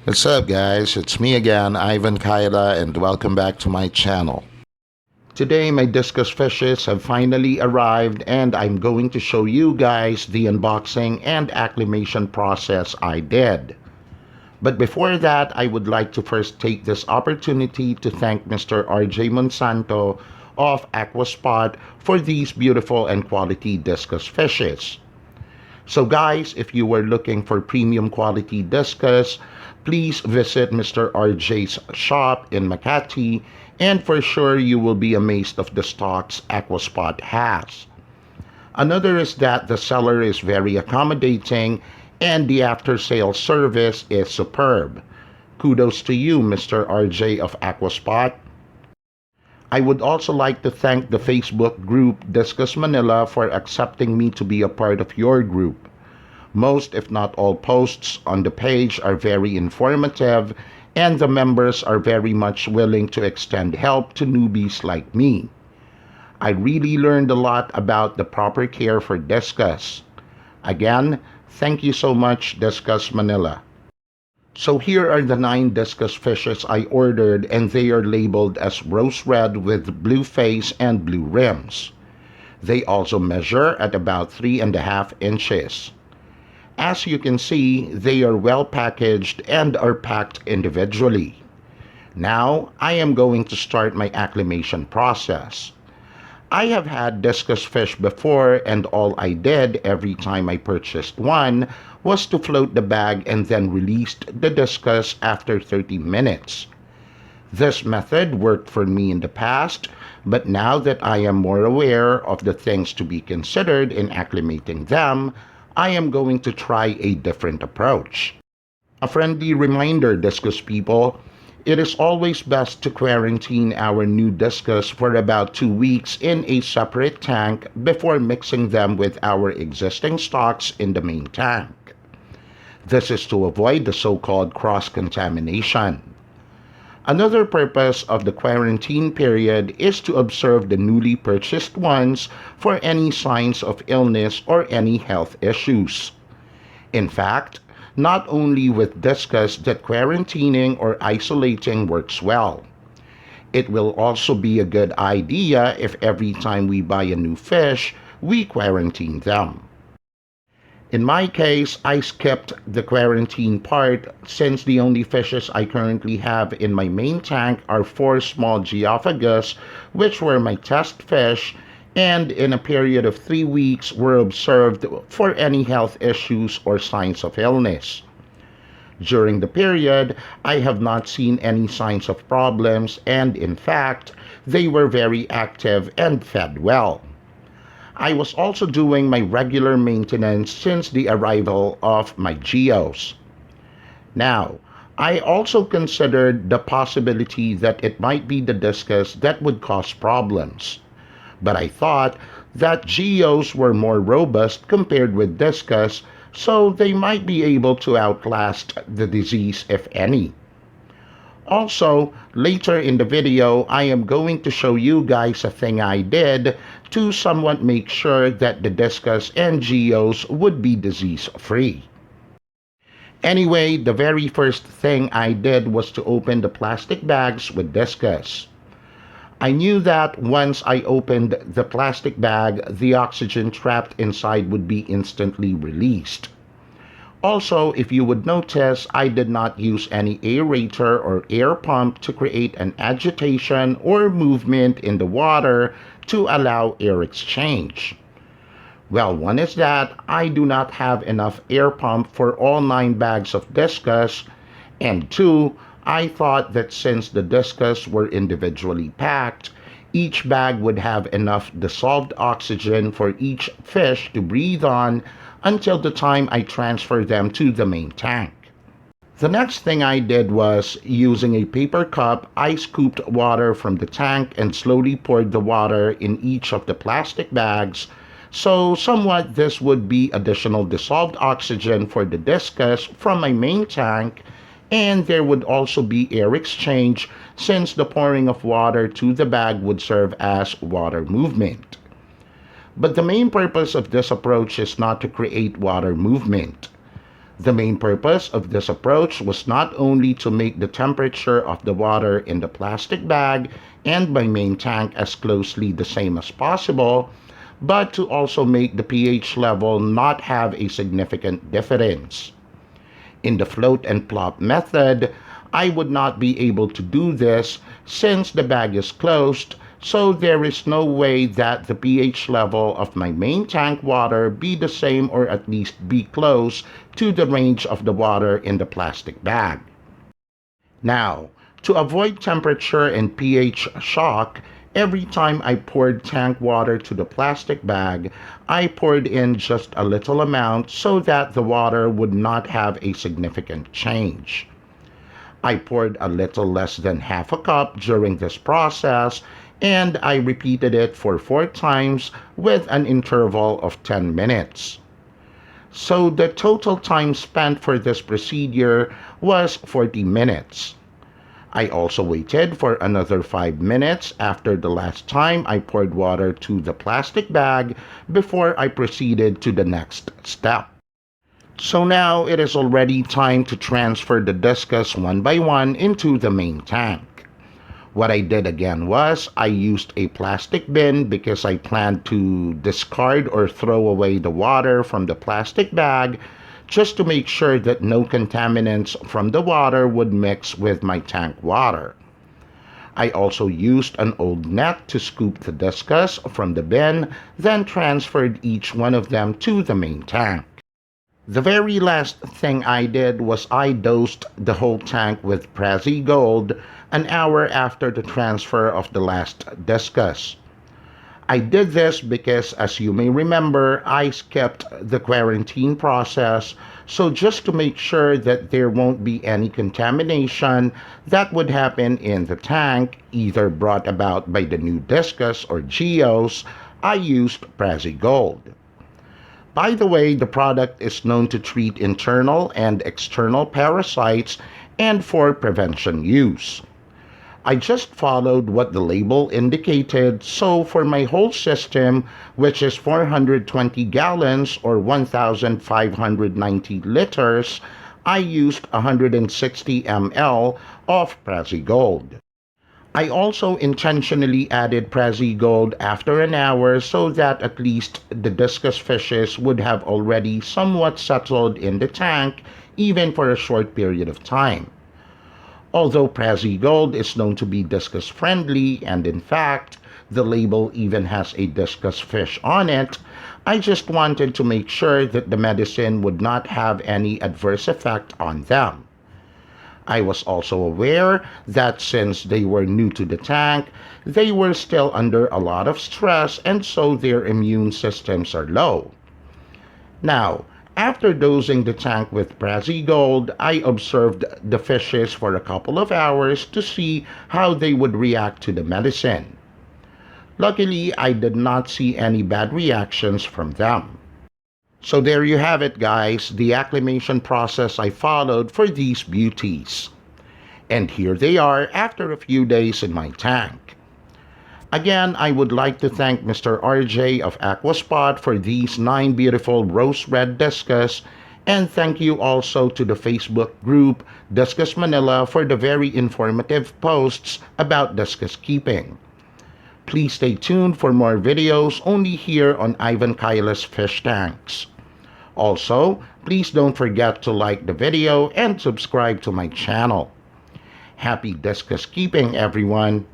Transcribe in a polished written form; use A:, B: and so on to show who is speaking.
A: What's up, guys? It's me again, Ivan Kaila, and welcome back to my channel. Today my discus fishes have finally arrived, and I'm going to show you guys the unboxing and acclimation process I did. But before that, I would like to first take this opportunity to thank Mr. RJ Monsanto of AQUA SPOT for these beautiful and quality discus fishes. So guys, if you were looking for premium quality discus, please visit Mr. RJ's shop in Makati, and for sure you will be amazed of the stocks AQUA SPOT has. Another is that the seller is very accommodating and the after-sale service is superb. Kudos to you, Mr. RJ of AQUA SPOT. I would also like to thank the Facebook group Discus Manila for accepting me to be a part of your group. Most, if not all, posts on the page are very informative, and the members are very much willing to extend help to newbies like me. I really learned a lot about the proper care for discus. Again, thank you so much, Discus Manila. So here are the 9 discus fishes I ordered, and they are labeled as rose red with blue face and blue rims. They also measure at about 3.5 inches. As you can see, they are well packaged and are packed individually. Now, I am going to start my acclimation process. I have had discus fish before, and all I did every time I purchased one was to float the bag and then released the discus after 30 minutes. This method worked for me in the past, but now that I am more aware of the things to be considered in acclimating them, I am going to try a different approach. A friendly reminder, discus people, it is always best to quarantine our new discus for about 2 weeks in a separate tank before mixing them with our existing stocks in the main tank. This is to avoid the so-called cross-contamination. Another purpose of the quarantine period is to observe the newly purchased ones for any signs of illness or any health issues. In fact, not only with discus that quarantining or isolating works well. It will also be a good idea if every time we buy a new fish, we quarantine them. In my case, I skipped the quarantine part since the only fishes I currently have in my main tank are 4 small geophagus, which were my test fish, and in a period of 3 weeks were observed for any health issues or signs of illness. During the period, I have not seen any signs of problems, and in fact, they were very active and fed well. I was also doing my regular maintenance since the arrival of my geos. Now, I also considered the possibility that it might be the discus that would cause problems. But I thought that geos were more robust compared with discus, so they might be able to outlast the disease if any. Also, later in the video, I am going to show you guys a thing I did to somewhat make sure that the discus and geos would be disease-free. Anyway, the very first thing I did was to open the plastic bags with discus. I knew that once I opened the plastic bag, the oxygen trapped inside would be instantly released. Also, if you would notice, I did not use any aerator or air pump to create an agitation or movement in the water to allow air exchange. Well, one is that I do not have enough air pump for all 9 bags of discus, and 2, I thought that since the discus were individually packed, each bag would have enough dissolved oxygen for each fish to breathe on until the time I transfer them to the main tank. The next thing I did was, using a paper cup, I scooped water from the tank and slowly poured the water in each of the plastic bags, so somewhat this would be additional dissolved oxygen for the discus from my main tank, and there would also be air exchange since the pouring of water to the bag would serve as water movement. But the main purpose of this approach is not to create water movement. The main purpose of this approach was not only to make the temperature of the water in the plastic bag and my main tank as closely the same as possible, but to also make the pH level not have a significant difference. In the float and plop method, I would not be able to do this since the bag is closed, so there is no way that the pH level of my main tank water be the same or at least be close to the range of the water in the plastic bag. Now, to avoid temperature and pH shock, every time I poured tank water to the plastic bag, I poured in just a little amount so that the water would not have a significant change. I poured a little less than half a cup during this process, and I repeated it for 4 times with an interval of 10 minutes. So the total time spent for this procedure was 40 minutes. I also waited for another 5 minutes after the last time I poured water to the plastic bag before I proceeded to the next step. So now it is already time to transfer the discus one by one into the main tank. What I did again was I used a plastic bin because I planned to discard or throw away the water from the plastic bag just to make sure that no contaminants from the water would mix with my tank water. I also used an old net to scoop the discus from the bin, then transferred each one of them to the main tank. The very last thing I did was I dosed the whole tank with Prezi Gold an hour after the transfer of the last discus. I did this because, as you may remember, I skipped the quarantine process, so just to make sure that there won't be any contamination that would happen in the tank, either brought about by the new discus or geos, I used Prezi Gold. By the way, the product is known to treat internal and external parasites and for prevention use. I just followed what the label indicated, so for my whole system, which is 420 gallons or 1,590 liters, I used 160 ml of Prezi Gold. I also intentionally added Prezi Gold after an hour so that at least the discus fishes would have already somewhat settled in the tank, even for a short period of time. Although Prezi Gold is known to be discus friendly, and in fact, the label even has a discus fish on it, I just wanted to make sure that the medicine would not have any adverse effect on them. I was also aware that since they were new to the tank, they were still under a lot of stress and so their immune systems are low. Now, after dosing the tank with Prezi Gold, I observed the fishes for a couple of hours to see how they would react to the medicine. Luckily, I did not see any bad reactions from them. So there you have it, guys, the acclimation process I followed for these beauties. And here they are after a few days in my tank. Again, I would like to thank Mr. RJ of AQUA SPOT for these 9 beautiful rose red discus, and thank you also to the Facebook group Discus Manila for the very informative posts about discus keeping. Please stay tuned for more videos only here on Ivan Kaila's Fish Tanks. Also, please don't forget to like the video and subscribe to my channel. Happy discus keeping, everyone!